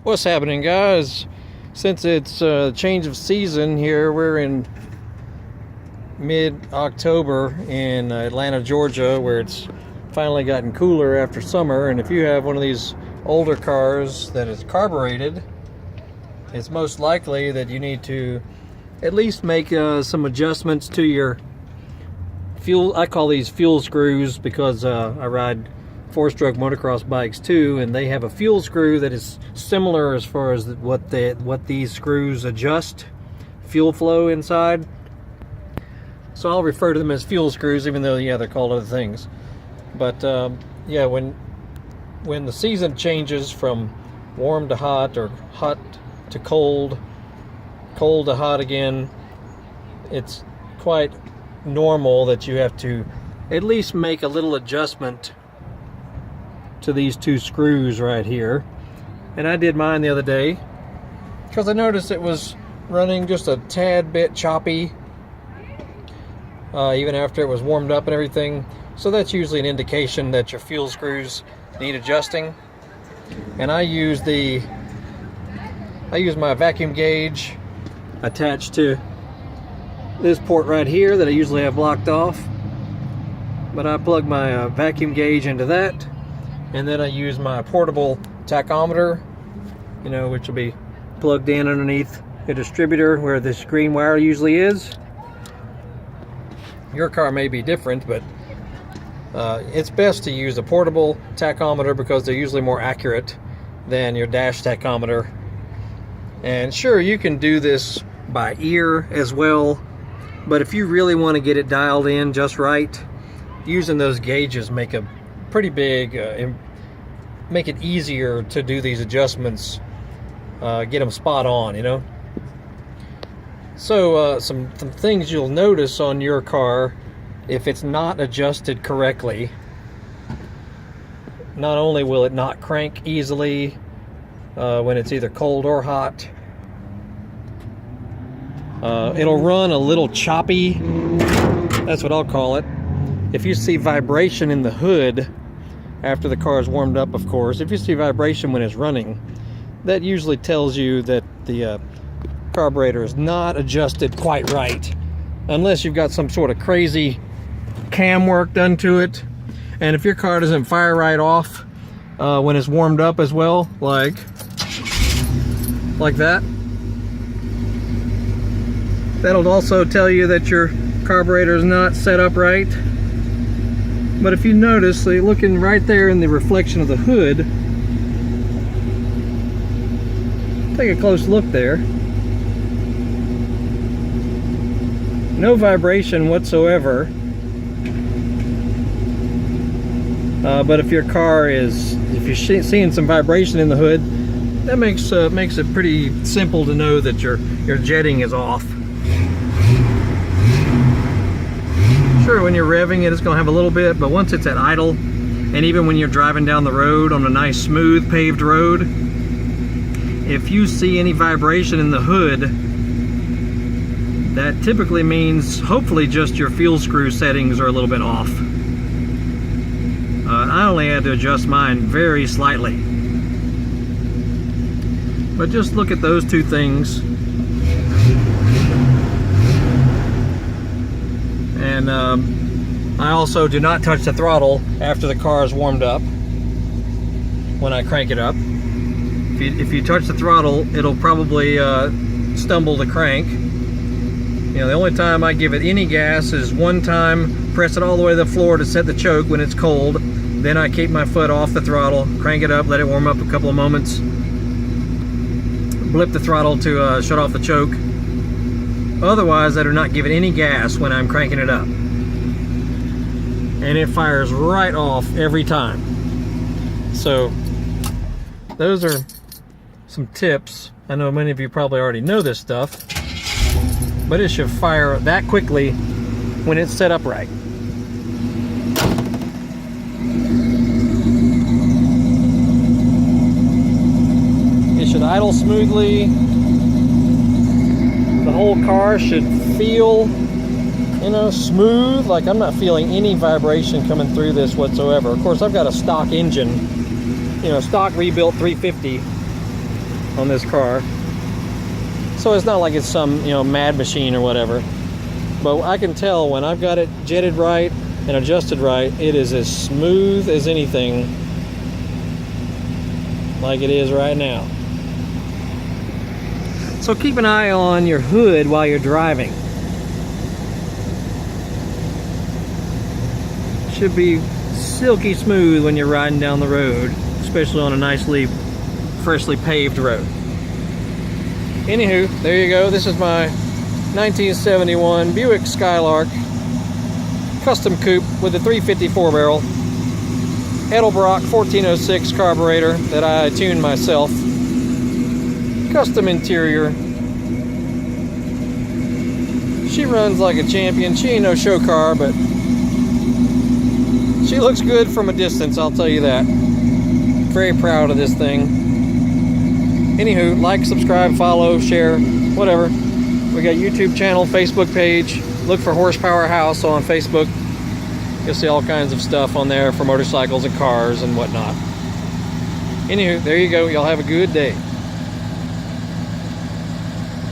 What's happening, guys? Since it's a change of season here, we're in mid-October in Atlanta, Georgia, where it's finally gotten cooler after summer. And if you have one of these older cars that is carbureted, it's most likely that you need to at least make some adjustments to your fuel. I call these fuel screws because I ride four-stroke motocross bikes too, and they have a fuel screw that is similar as far as what these screws adjust fuel flow inside. So I'll refer to them as fuel screws, even though they're called other things. But yeah, when the season changes from warm to hot or hot to cold, cold to hot again, it's quite normal that you have to at least make a little adjustment to these two screws right here. And I did mine the other day because I noticed it was running just a tad bit choppy even after it was warmed up and everything. So that's usually an indication that your fuel screws need adjusting. And I use my vacuum gauge attached to this port right here that I usually have blocked off, but I plug my vacuum gauge into that, and then I use my portable tachometer, which will be plugged in underneath a distributor where this green wire usually is. Your car may be different, but it's best to use a portable tachometer because they're usually more accurate than your dash tachometer. And sure, you can do this by ear as well, but if you really want to get it dialed in just right, using those gauges make a pretty big make it easier to do these adjustments, get them spot on. So some things you'll notice on your car if it's not adjusted correctly. Not only will it not crank easily when it's either cold or hot, it'll run a little choppy. That's what I'll call it. If you see vibration in the hood after the car is warmed up, of course, if you see vibration when it's running, that usually tells you that the carburetor is not adjusted quite right, unless you've got some sort of crazy cam work done to it. And if your car doesn't fire right off when it's warmed up as well, like that, that'll also tell you that your carburetor is not set up right. But if you notice, looking right there in the reflection of the hood, take a close look there. No vibration whatsoever. But if your car is, if you're seeing some vibration in the hood, that makes it pretty simple to know that your jetting is off. Sure, when you're revving it, it's going to have a little bit, but once it's at idle, and even when you're driving down the road on a nice smooth paved road, if you see any vibration in the hood, that typically means hopefully just your fuel screw settings are a little bit off. I only had to adjust mine very slightly. But just look at those two things. And I also do not touch the throttle after the car is warmed up when I crank it up. If you touch the throttle, it'll probably stumble the crank. The only time I give it any gas is one time, press it all the way to the floor to set the choke when it's cold. Then I keep my foot off the throttle, crank it up, let it warm up a couple of moments, blip the throttle to shut off the choke. Otherwise, I do not give it any gas when I'm cranking it up. And it fires right off every time. So, those are some tips. I know many of you probably already know this stuff, but it should fire that quickly when it's set up right. It should idle smoothly. The whole car should feel, smooth. Like I'm not feeling any vibration coming through this whatsoever. Of course, I've got a stock engine, stock rebuilt 350. on this car. So it's not like it's some, you know, mad machine or whatever. But I can tell when I've got it jetted right and adjusted right, it is as smooth as anything, like it is right now. So keep an eye on your hood while you're driving. Should be silky smooth when you're riding down the road, especially on a nicely, freshly paved road. Anywho, there you go. This is my 1971 Buick Skylark Custom Coupe with a 354 barrel Edelbrock 1406 carburetor that I tuned myself. Custom interior. She runs like a champion. She ain't no show car, but she looks good from a distance, I'll tell you that. Very proud of this thing. Anywho, like, subscribe, follow, share, whatever. We got YouTube channel, Facebook page. Look for Horsepower House on Facebook. You'll see all kinds of stuff on there for motorcycles and cars and whatnot. Anywho, there you go. Y'all have a good day.